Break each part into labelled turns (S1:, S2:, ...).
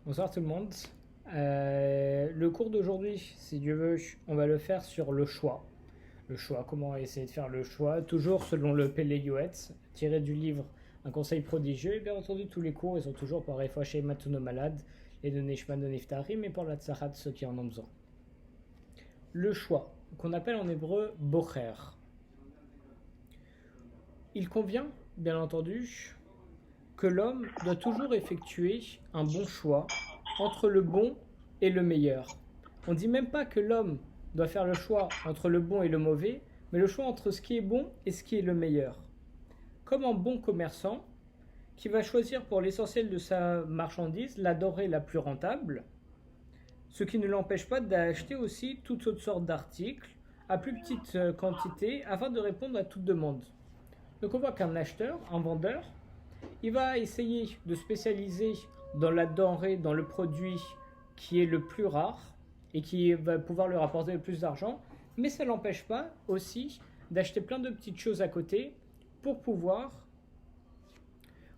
S1: Bonsoir tout le monde. Le cours d'aujourd'hui, si Dieu veut, on va le faire sur le choix. Le choix, comment essayer de faire le choix, toujours selon le Pele Yoetz, tiré du livre Un conseil prodigieux. Et bien entendu, tous les cours, ils sont toujours pour Refouaché Matuno malades et de Neshman de Neftari, mais pour la Tsahat, ceux qui en ont besoin. Le choix, qu'on appelle en hébreu Bocher. Il convient, bien entendu, que l'homme doit toujours effectuer un bon choix entre le bon et le meilleur. On ne dit même pas que l'homme doit faire le choix entre le bon et le mauvais, mais le choix entre ce qui est bon et ce qui est le meilleur. Comme un bon commerçant qui va choisir pour l'essentiel de sa marchandise la denrée la plus rentable, ce qui ne l'empêche pas d'acheter aussi toutes autres sortes d'articles à plus petite quantité afin de répondre à toute demande. Donc on voit qu'un acheteur, un vendeur, il va essayer de spécialiser dans la denrée, dans le produit qui est le plus rare et qui va pouvoir lui rapporter le plus d'argent, mais ça ne l'empêche pas aussi d'acheter plein de petites choses à côté pour pouvoir,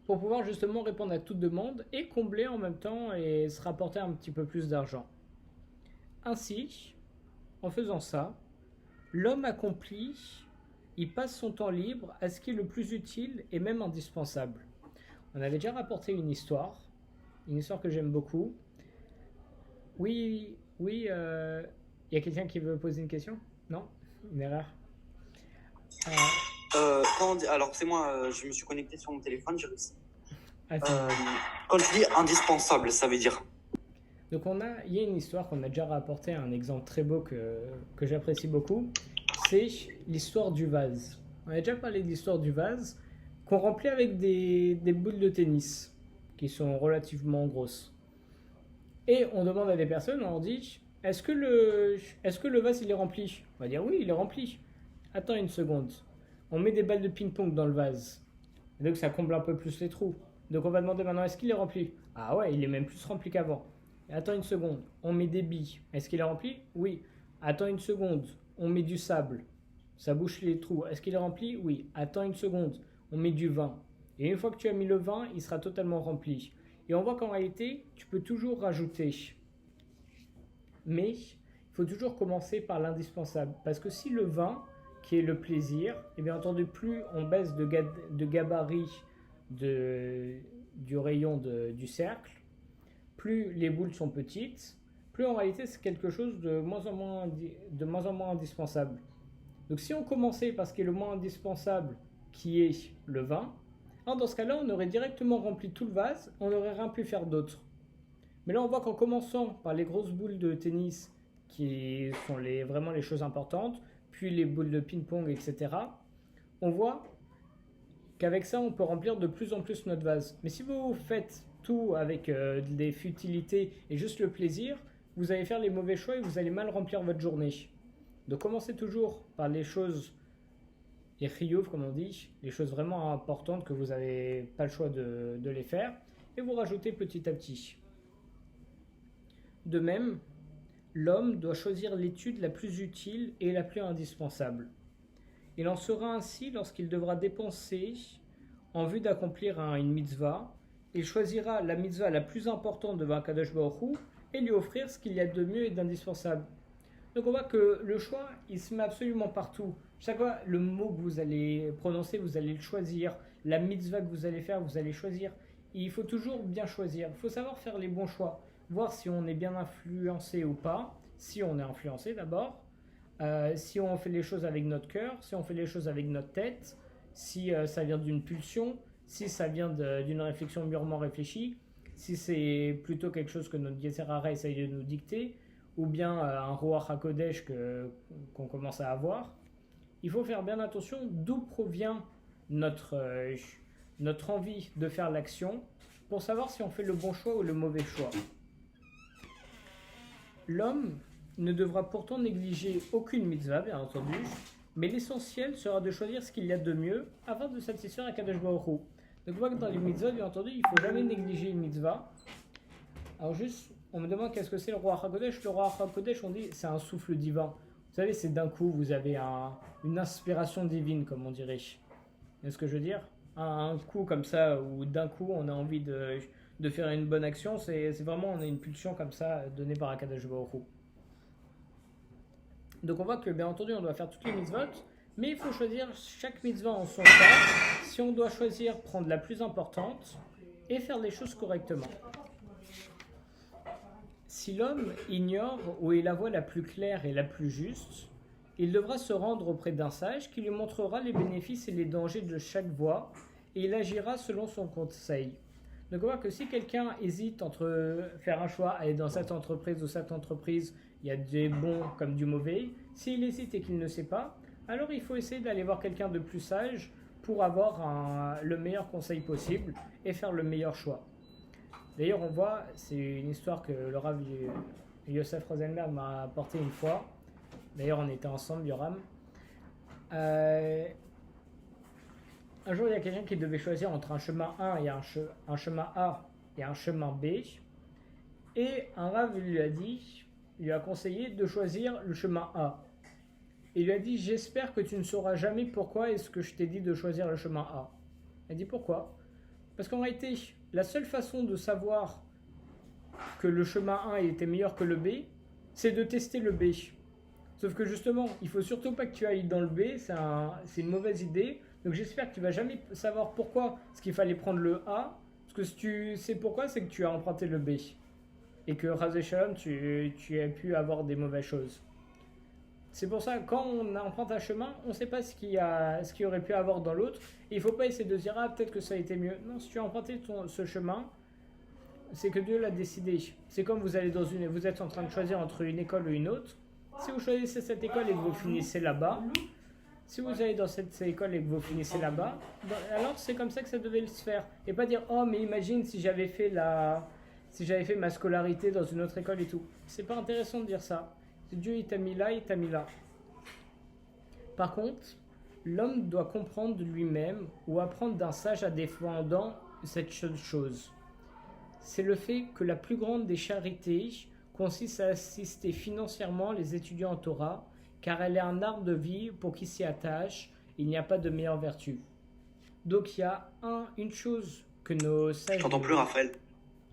S1: pour pouvoir justement répondre à toute demande et combler en même temps et se rapporter un petit peu plus d'argent. Ainsi, en faisant ça, l'homme accompli, il passe son temps libre à ce qui est le plus utile et même indispensable. On avait déjà rapporté une histoire que j'aime beaucoup. Oui, oui, il y a quelqu'un qui veut poser une question? Non? Une erreur? Euh,
S2: Alors, c'est moi, je me suis connecté sur mon téléphone, j'ai réussi.
S1: attends.
S2: Quand tu dis indispensable, ça veut dire.
S1: Donc il y a une histoire qu'on a déjà rapporté, un exemple très beau que j'apprécie beaucoup. C'est l'histoire du vase. On a déjà parlé de l'histoire du vase qu'on remplit avec des boules de tennis qui sont relativement grosses. Et on demande à des personnes, on leur dit est-ce que le vase il est rempli? On va dire oui, il est rempli. Attends une seconde. On met des balles de ping-pong dans le vase. Et donc ça comble un peu plus les trous. Donc on va demander maintenant est-ce qu'il est rempli? Ah ouais, il est même plus rempli qu'avant. Attends une seconde. On met des billes. Est-ce qu'il est rempli? Oui. Attends une seconde. On met du sable. Ça bouche les trous. Est-ce qu'il est rempli? Oui. Attends une seconde. On met du vin. Et une fois que tu as mis le vin, il sera totalement rempli. Et on voit qu'en réalité, tu peux toujours rajouter. Mais il faut toujours commencer par l'indispensable. Parce que si le vin, qui est le plaisir, et bien entendu, plus on baisse de gabarit du rayon du cercle, plus les boules sont petites, plus en réalité c'est quelque chose de moins en moins indispensable. Donc si on commençait par ce qui est le moins indispensable, qui est le vin, alors dans ce cas-là, on aurait directement rempli tout le vase, on n'aurait rien pu faire d'autre. Mais là, on voit qu'en commençant par les grosses boules de tennis, qui sont vraiment les choses importantes, puis les boules de ping-pong, etc., on voit qu'avec ça, on peut remplir de plus en plus notre vase. Mais si vous faites tout avec des futilités et juste le plaisir, vous allez faire les mauvais choix et vous allez mal remplir votre journée. Donc commencez toujours par les choses, les chiyuv comme on dit, les choses vraiment importantes que vous n'avez pas le choix de les faire, et vous rajoutez petit à petit. De même, l'homme doit choisir l'étude la plus utile et la plus indispensable. Il en sera ainsi lorsqu'il devra dépenser en vue d'accomplir une mitzvah. Il choisira la mitzvah la plus importante devant Kadosh Baruch Hu et lui offrir ce qu'il y a de mieux et d'indispensable. Donc on voit que le choix, il se met absolument partout. Chaque fois, le mot que vous allez prononcer, vous allez le choisir. La mitzvah que vous allez faire, vous allez choisir. Et il faut toujours bien choisir. Il faut savoir faire les bons choix. Voir si on est bien influencé ou pas. Si on est influencé d'abord. Si on fait les choses avec notre cœur. Si on fait les choses avec notre tête. Si ça vient d'une pulsion. Si ça vient d'une réflexion mûrement réfléchie. Si c'est plutôt quelque chose que notre Yetzer Hara essaye de nous dicter ou bien un Ruach HaKodesh qu'on commence à avoir, il faut faire bien attention d'où provient notre envie de faire l'action pour savoir si on fait le bon choix ou le mauvais choix. L'homme ne devra pourtant négliger aucune mitzvah, bien entendu, mais l'essentiel sera de choisir ce qu'il y a de mieux afin de satisfaire Akadosh Baruch Hu. Donc, on voit que dans les mitzvahs, bien entendu, il ne faut jamais négliger une mitzvah. Alors, juste, on me demande qu'est-ce que c'est le roi HaKodesh. Le roi HaKodesh, on dit, c'est un souffle divin. Vous savez, c'est d'un coup, vous avez une inspiration divine, comme on dirait. Est-ce que je veux dire un coup comme ça, où d'un coup, on a envie de de faire une bonne action, c'est vraiment, on a une pulsion comme ça donnée par Akadosh Baruch Hu. Donc on voit que bien entendu on doit faire toutes les mitzvot, mais il faut choisir chaque mitzvah en son temps. Si on doit choisir, prendre la plus importante et faire les choses correctement. Si l'homme ignore où est la voie la plus claire et la plus juste, il devra se rendre auprès d'un sage qui lui montrera les bénéfices et les dangers de chaque voie et il agira selon son conseil. Donc on voit que si quelqu'un hésite entre faire un choix, aller dans cette entreprise ou cette entreprise, il y a des bons comme du mauvais. S'il hésite et qu'il ne sait pas, alors il faut essayer d'aller voir quelqu'un de plus sage pour avoir le meilleur conseil possible et faire le meilleur choix. D'ailleurs on voit, c'est une histoire que le Rav Yosef Rosenberg m'a apporté une fois. D'ailleurs on était ensemble, Yoram. Un jour, il y a quelqu'un qui devait choisir entre un chemin A et un chemin A et un chemin B. Et un Rav lui a conseillé de choisir le chemin A. Il lui a dit, j'espère que tu ne sauras jamais pourquoi est-ce que je t'ai dit de choisir le chemin A. Il a dit, pourquoi? Parce qu'en réalité, la seule façon de savoir que le chemin A était meilleur que le B, c'est de tester le B. Sauf que justement, il faut surtout pas que tu ailles dans le B, c'est une mauvaise idée. Donc j'espère que tu vas jamais savoir pourquoi est-ce qu'il fallait prendre le A, parce que si tu sais pourquoi, c'est que tu as emprunté le B. Et que Chas v'Shalom, tu as pu avoir des mauvaises choses. C'est pour ça, quand on emprunte un chemin, on ne sait pas ce qu'il y aurait pu avoir dans l'autre. Et il ne faut pas essayer de se dire, ah peut-être que ça a été mieux. Non, si tu as emprunté ce chemin, c'est que Dieu l'a décidé. C'est comme vous êtes en train de choisir entre une école ou une autre. Si vous choisissez cette école et que vous finissez là-bas, si vous allez dans cette école et que vous finissez là-bas, alors c'est comme ça que ça devait se faire. Et pas dire, oh mais imagine si j'avais fait ma scolarité dans une autre école et tout. C'est pas intéressant de dire ça. Dieu il t'a mis là, il t'a mis là. Par contre, l'homme doit comprendre de lui-même ou apprendre d'un sage à défendant cette chose. C'est le fait que la plus grande des charités consiste à assister financièrement les étudiants en Torah, car elle est un arbre de vie pour qui s'y attache, il n'y a pas de meilleure vertu. Donc il y a une chose que nos sages...
S2: Je t'entends plus, Raphaël.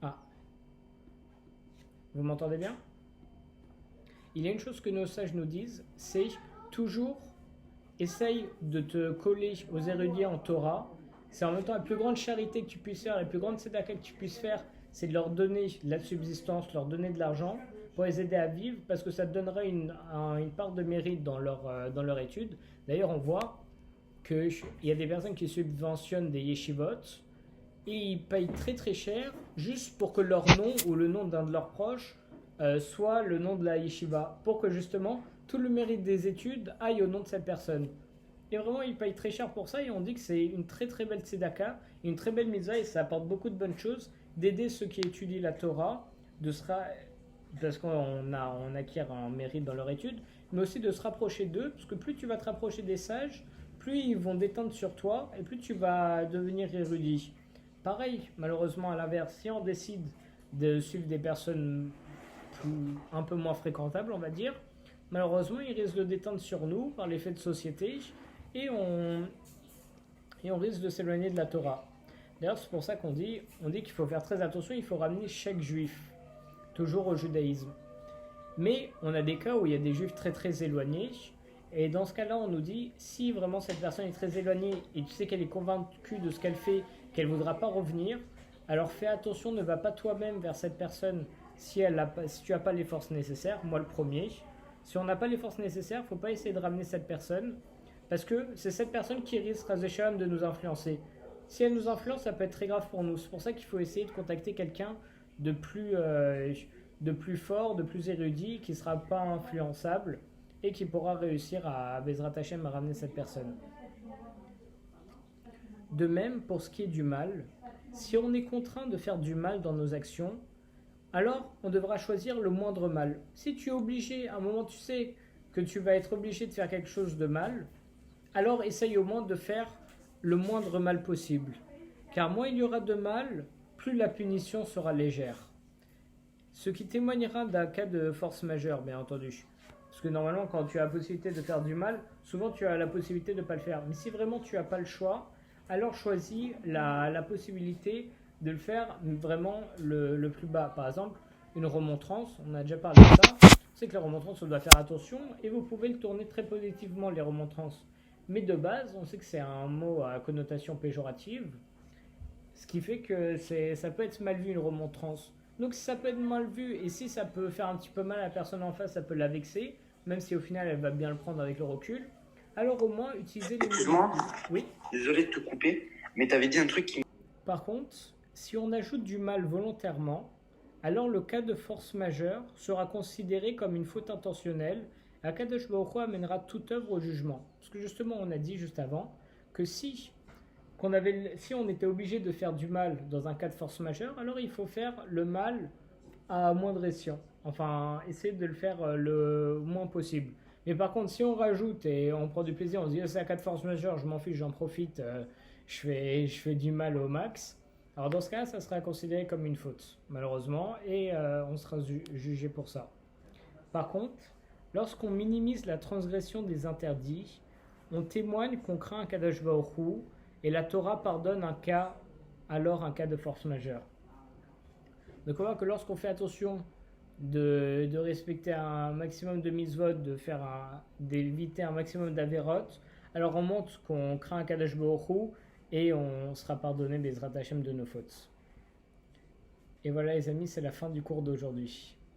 S1: Ah. Vous m'entendez bien? Il y a une chose que nos sages nous disent, c'est toujours essaye de te coller aux érudits en Torah. C'est en même temps la plus grande charité que tu puisses faire, la plus grande tzedaka que tu puisses faire, c'est de leur donner de la subsistance, leur donner de l'argent pour les aider à vivre, parce que ça te donnerait une part de mérite dans leur étude. D'ailleurs, on voit qu'il y a des personnes qui subventionnent des yeshivot et ils payent très très cher juste pour que leur nom ou le nom d'un de leurs proches soit le nom de la yeshiva, pour que justement tout le mérite des études aille au nom de cette personne. Et vraiment, ils payent très cher pour ça et on dit que c'est une très très belle tzedaka, une très belle mitzvah et ça apporte beaucoup de bonnes choses d'aider ceux qui étudient la Torah, parce qu'on acquiert un mérite dans leur étude, mais aussi de se rapprocher d'eux, parce que plus tu vas te rapprocher des sages, plus ils vont détendre sur toi et plus tu vas devenir érudit. Pareil, malheureusement à l'inverse, si on décide de suivre des personnes un peu moins fréquentables, on va dire, malheureusement ils risquent de détendre sur nous par l'effet de société et on risque de s'éloigner de la Torah. D'ailleurs, c'est pour ça qu'on dit qu'il faut faire très attention, il faut ramener chaque juif, toujours au judaïsme. Mais on a des cas où il y a des juifs très très éloignés, et dans ce cas-là, on nous dit, si vraiment cette personne est très éloignée, et tu sais qu'elle est convaincue de ce qu'elle fait, qu'elle ne voudra pas revenir, alors fais attention, ne va pas toi-même vers cette personne si tu n'as pas les forces nécessaires, moi le premier. Si on n'a pas les forces nécessaires, il ne faut pas essayer de ramener cette personne, parce que c'est cette personne qui risque, Razéchalom, de nous influencer. Si elle nous influence, ça peut être très grave pour nous. C'est pour ça qu'il faut essayer de contacter quelqu'un de plus fort, de plus érudit, qui ne sera pas influençable et qui pourra réussir à Bezrat Hashem à ramener cette personne. De même, pour ce qui est du mal, si on est contraint de faire du mal dans nos actions, alors on devra choisir le moindre mal. Si tu es obligé, à un moment tu sais que tu vas être obligé de faire quelque chose de mal, alors essaye au moins de faire le moindre mal possible. Car moins il y aura de mal, plus la punition sera légère. Ce qui témoignera d'un cas de force majeure, bien entendu. Parce que normalement, quand tu as la possibilité de faire du mal, souvent tu as la possibilité de ne pas le faire. Mais si vraiment tu n'as pas le choix, alors choisis la possibilité de le faire vraiment le plus bas. Par exemple, une remontrance, on a déjà parlé de ça. C'est que la remontrance, on doit faire attention et vous pouvez le tourner très positivement, les remontrances. Mais de base, on sait que c'est un mot à connotation péjorative, ce qui fait que ça peut être mal vu une remontrance. Donc si ça peut être mal vu et si ça peut faire un petit peu mal à la personne en face, ça peut la vexer, même si au final elle va bien le prendre avec le recul. Alors au moins utiliser les...
S2: Excuse-moi,
S1: Oui.
S2: désolé de te couper, mais tu avais dit un truc qui...
S1: Par contre, si on ajoute du mal volontairement, alors le cas de force majeure sera considéré comme une faute intentionnelle. Akadosh Baruch Hu amènera toute œuvre au jugement. Parce que justement, on a dit juste avant que si on était obligé de faire du mal dans un cas de force majeure, alors il faut faire le mal à moindre escient. Enfin, essayer de le faire le moins possible. Mais par contre, si on rajoute et on prend du plaisir, on se dit c'est un cas de force majeure, je m'en fiche, j'en profite, je fais du mal au max. Alors dans ce cas, ça sera considéré comme une faute, malheureusement, et on sera jugé pour ça. Par contre, lorsqu'on minimise la transgression des interdits, on témoigne qu'on craint un Kadosh Baruch Hu, et la Torah pardonne alors un cas de force majeure. Donc on voit que lorsqu'on fait attention de respecter un maximum de mitzvot, d'éviter un maximum d'averot, alors on montre qu'on craint un Kadosh Baruch Hu et on sera pardonné Bezrat Hashem de nos fautes. Et voilà les amis, c'est la fin du cours d'aujourd'hui.